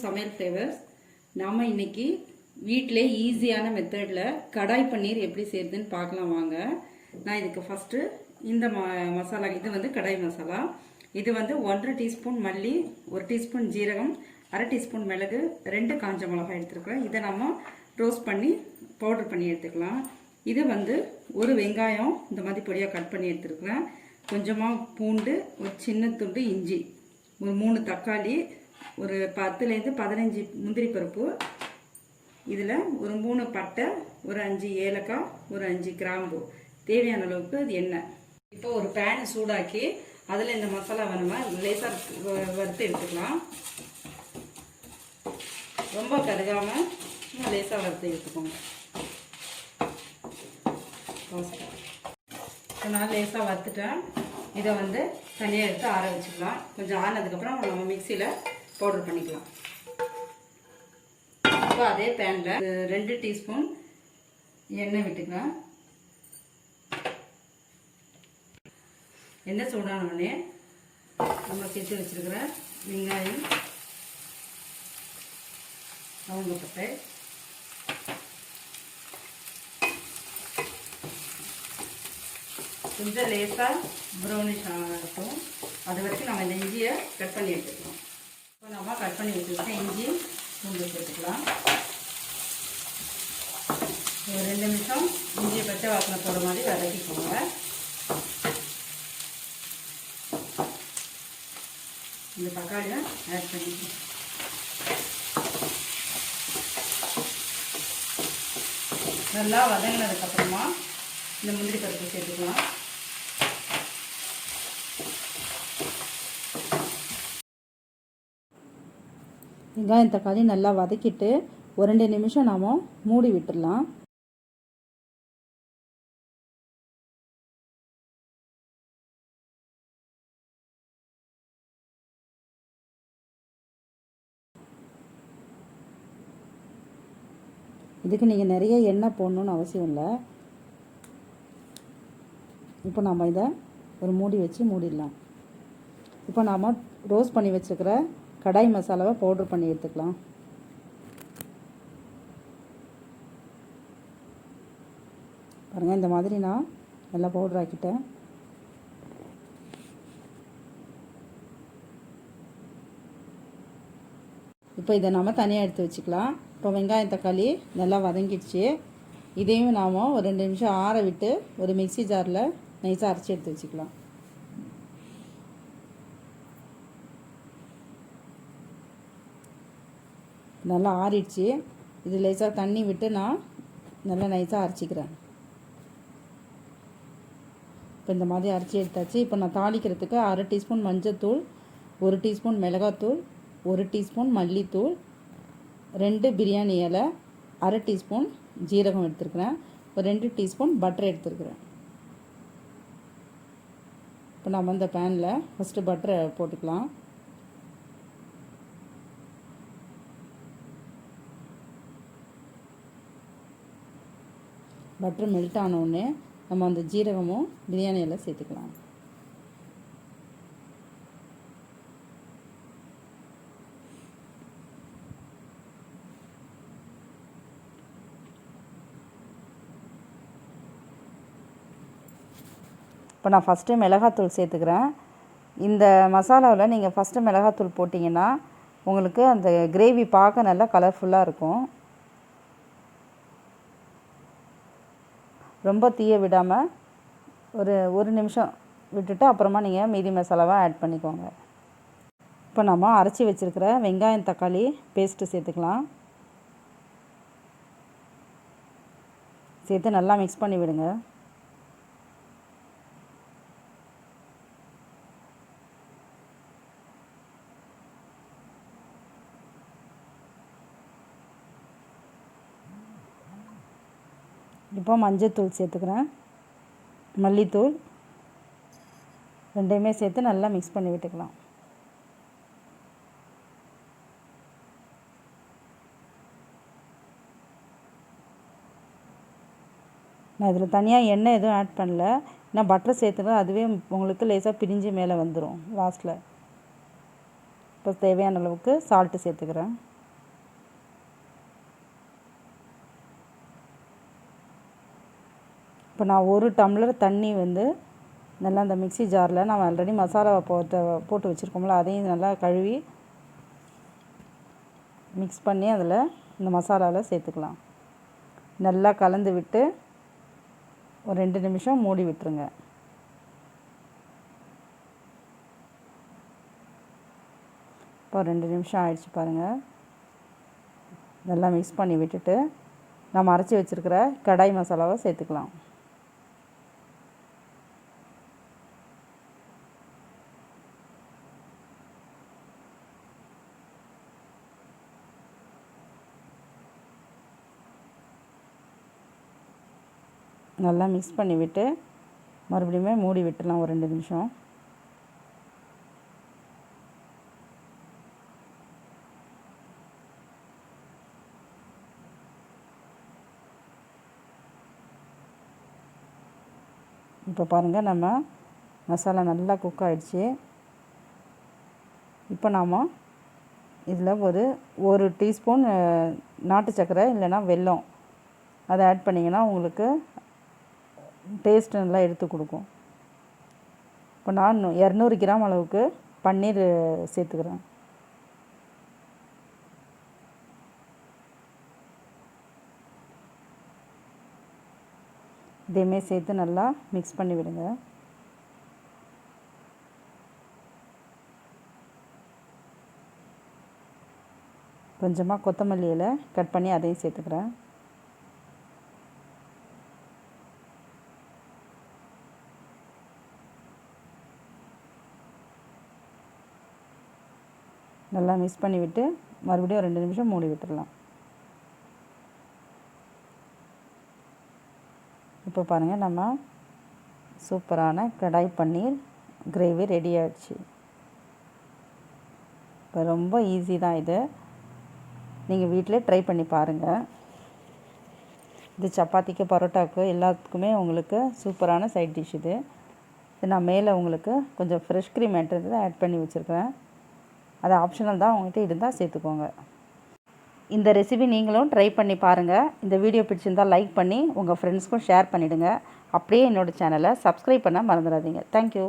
சமையல் ஃப்ளேவர்ஸ். நாம் இன்னைக்கு வீட்டிலே ஈஸியான மெத்தடில் கடாய் பன்னீர் எப்படி செய்யறதுன்னு பார்க்கலாம் வாங்க. நான் இதுக்கு ஃபஸ்ட்டு இந்த மசாலா, இது வந்து கடாய் மசாலா. இது வந்து 1.5 டீஸ்பூன் மல்லி, 1 டீஸ்பூன் ஜீரகம், 1/2 டீஸ்பூன் மிளகு, 2 காஞ்ச மிளகாய் எடுத்துருக்கேன். இதை நம்ம ரோஸ்ட் பண்ணி பவுடர் பண்ணி எடுத்துக்கலாம். இது வந்து ஒரு வெங்காயம் இந்த மாதிரி பொடியாக கட் பண்ணி எடுத்துருக்கிறேன். கொஞ்சமாக பூண்டு, ஒரு சின்ன துண்டு இஞ்சி, ஒரு 3 தக்காளி, ஒரு 10லேருந்து 15 முந்திரி பருப்பு, இதில் ஒரு 3 பட்டை, ஒரு 5 ஏலக்காய், ஒரு 5 கிராம்பு, தேவையான அளவுக்கு அது எண்ணெய். இப்போ ஒரு பேனை சூடாக்கி அதில் இந்த மசாலாவை நம்ம லேசாக வறுத்து எடுத்துக்கலாம். ரொம்ப கருகாமல் லேசாக வறுத்து எடுத்துக்கோங்க. இப்போ நான் லேசாக வறுத்துட்டேன். இதை வந்து தனியாக எடுத்து ஆற வச்சுக்கலாம். கொஞ்சம் ஆறினதுக்கப்புறம் நம்ம மிக்சியில் பவுடர் பண்ணிக்கலாம். இப்போ அதே பேனில் 2 டீஸ்பூன் எண்ணெய் விட்டுக்கலாம். எண்ணெய் சூடான உடனே நம்ம சேர்த்து வச்சுருக்கிற வெங்காயம், லவங்கப்பட்டை, கொஞ்சம் லேசாக ப்ரௌனிஷ் ஆகட்டும். அது வரைக்கும் நம்ம இந்த இஞ்சியை கட் பண்ணி எடுத்துக்கலாம். இப்போ நம்ம கட் பண்ணி வச்சுருக்கோம். இஞ்சி பூண்டு சேர்த்துக்கலாம். ஒரு 2 நிமிஷம் இஞ்சியை பச்சை வாசனை போடுற மாதிரி வதக்கிக்கோங்க. இந்த தக்காளியை ஆட் பண்ணிக்கலாம். நல்லா வதங்கினதுக்கப்புறமா இந்த முந்திரி பருப்பு சேர்த்துக்கலாம். வெங்காயம் தக்காளி நல்லா வதக்கிட்டு ஒரு 2 நிமிஷம் நாம் மூடி விட்டுடலாம். இதுக்கு நீங்கள் நிறைய எண்ணெய் போடணுன்னு அவசியம் இல்லை. இப்போ நாம் இதை ஒரு மூடி வச்சு மூடிடலாம். இப்போ நாம் ரோஸ்ட் பண்ணி வச்சுருக்கிற கடாய் மசாலாவை பவுட்ரு பண்ணி எடுத்துக்கலாம். பாருங்கள், இந்த மாதிரி நான் நல்லா பவுட்ரு ஆக்கிட்டேன். இப்போ இதை நாம் தனியாக எடுத்து வச்சுக்கலாம். இப்போ வெங்காயம் தக்காளி நல்லா வதங்கிடுச்சு. இதையும் நாம் ஒரு 2 நிமிஷம் ஆற விட்டு ஒரு மிக்ஸி ஜாரில் நைஸாக அரைச்சி எடுத்து வச்சுக்கலாம். நல்லா ஆறிடுச்சு. இது லேசாக தண்ணி விட்டு நான் நல்லா நைஸாக அரைச்சிக்கிறேன். இப்போ இந்த மாதிரி அரைச்சி எடுத்தாச்சு. இப்போ நான் தாளிக்கிறதுக்கு 1/2 டீஸ்பூன் மஞ்சள்தூள், 1 டீஸ்பூன் மிளகாத்தூள், 1 டீஸ்பூன் மல்லித்தூள், 2 பிரியாணி இலை, 1/2 டீஸ்பூன் ஜீரகம் எடுத்துருக்கிறேன், ஒரு 2 டீஸ்பூன் பட்டர் எடுத்துருக்கிறேன். இப்போ நம்ம இந்த பேனில் ஃபஸ்ட்டு பட்டரை போட்டுக்கலாம். பட்டர் மெல்ட் ஆனோடனே நம்ம அந்த ஜீரகமும் பிரியாணி எல்லாம் சேர்த்துக்கலாம். இப்போ நான் ஃபஸ்ட்டு மிளகாத்தூள் சேர்த்துக்கிறேன். இந்த மசாலாவில் நீங்கள் ஃபஸ்ட்டு மிளகாத்தூள் போட்டிங்கன்னா உங்களுக்கு அந்த கிரேவி பார்க்க நல்லா கலர்ஃபுல்லாக இருக்கும். ரொம்ப தீய விடாமல் ஒரு நிமிஷம் விட்டுட்டு அப்புறமா நீங்கள் மீதி மசாலாவை ஆட் பண்ணிக்கோங்க. இப்போ நம்ம அரைச்சி வச்சுருக்கிற வெங்காயம் தக்காளி பேஸ்ட்டு சேர்த்துக்கலாம். சேர்த்து நல்லா மிக்ஸ் பண்ணி விடுங்க. இப்போ மஞ்சள்தூள் சேர்த்துக்கிறேன், மல்லித்தூள், ரெண்டையுமே சேர்த்து நல்லா மிக்ஸ் பண்ணி விட்டுக்கலாம். நான் இதில் தனியாக எண்ணெய் எதுவும் ஆட் பண்ணல. நான் பட்டர் சேர்த்துனா அதுவே உங்களுக்கு லேசாக பிரிஞ்சு மேலே வந்துடும் லாஸ்ட்டில். இப்போ தேவையான அளவுக்கு சால்ட்டு சேர்த்துக்கிறேன். இப்போ நான் 1 டம்ளர் தண்ணி வந்து நல்லா அந்த மிக்ஸி ஜாரில் நம்ம ஆல்ரெடி மசாலாவை போட்டு வச்சுருக்கோம்ல, அதையும் நல்லா கழுவி மிக்ஸ் பண்ணி அதில் இந்த மசாலாவில் சேர்த்துக்கலாம். நல்லா கலந்து விட்டு ஒரு 2 நிமிஷம் மூடி விட்டுருங்க. இப்போ 2 நிமிஷம் ஆயிடுச்சு பாருங்கள். நல்லா மிக்ஸ் பண்ணி விட்டுட்டு நம்ம அரைச்சி வச்சுருக்கிற கடாய் மசாலாவை சேர்த்துக்கலாம். நல்லா மிக்ஸ் பண்ணி விட்டு மறுபடியும் மூடி விட்டுடலாம் ஒரு 2 நிமிஷம். இப்போ பாருங்கள், நம்ம மசாலா நல்லா குக் ஆகிடுச்சு. இப்போ நாம் இதில் ஒரு டீஸ்பூன் நாட்டு சர்க்கரை இல்லைன்னா வெல்லம் அதை ஆட் பண்ணிங்கன்னா உங்களுக்கு டேஸ்ட் நல்லா எடுத்து கொடுக்கும். இப்போ நான் 200 கிராம் அளவுக்கு பன்னீர் சேர்த்துக்கிறேன். இதையுமே சேர்த்து நல்லா மிக்ஸ் பண்ணி விடுங்க. கொஞ்சமாக கொத்தமல்லி இலை கட் பண்ணி அதையும் சேர்த்துக்கிறேன். நல்லா மிக்ஸ் பண்ணி விட்டு மறுபடியும் 2 நிமிஷம் மூடி விட்டுடலாம். இப்போ பாருங்கள், நம்ம சூப்பரான கடாய் பன்னீர் கிரேவி ரெடி ஆகிடுச்சு. இப்போ ரொம்ப ஈஸி தான் இது. நீங்கள் வீட்டிலே ட்ரை பண்ணி பாருங்கள். இது சப்பாத்திக்கு பரோட்டாவுக்கு எல்லாத்துக்குமே உங்களுக்கு சூப்பரான சைட் டிஷ் இது. நான் மேலே உங்களுக்கு கொஞ்சம் ஃப்ரெஷ் க்ரீம் ஆட் பண்ணி வச்சுருக்கிறேன். அது ஆப்ஷனல் தான், உங்கள்கிட்ட இருந்தால் சேர்த்துக்கோங்க. இந்த ரெசிபி நீங்களும் ட்ரை பண்ணி பாருங்கள். இந்த வீடியோ பிடிச்சிருந்தால் லைக் பண்ணி உங்கள் ஃப்ரெண்ட்ஸ்க்கும் ஷேர் பண்ணிவிடுங்க. அப்படியே என்னோடய சேனலை சப்ஸ்கிரைப் பண்ண மறந்துடாதீங்க. தேங்க்யூ.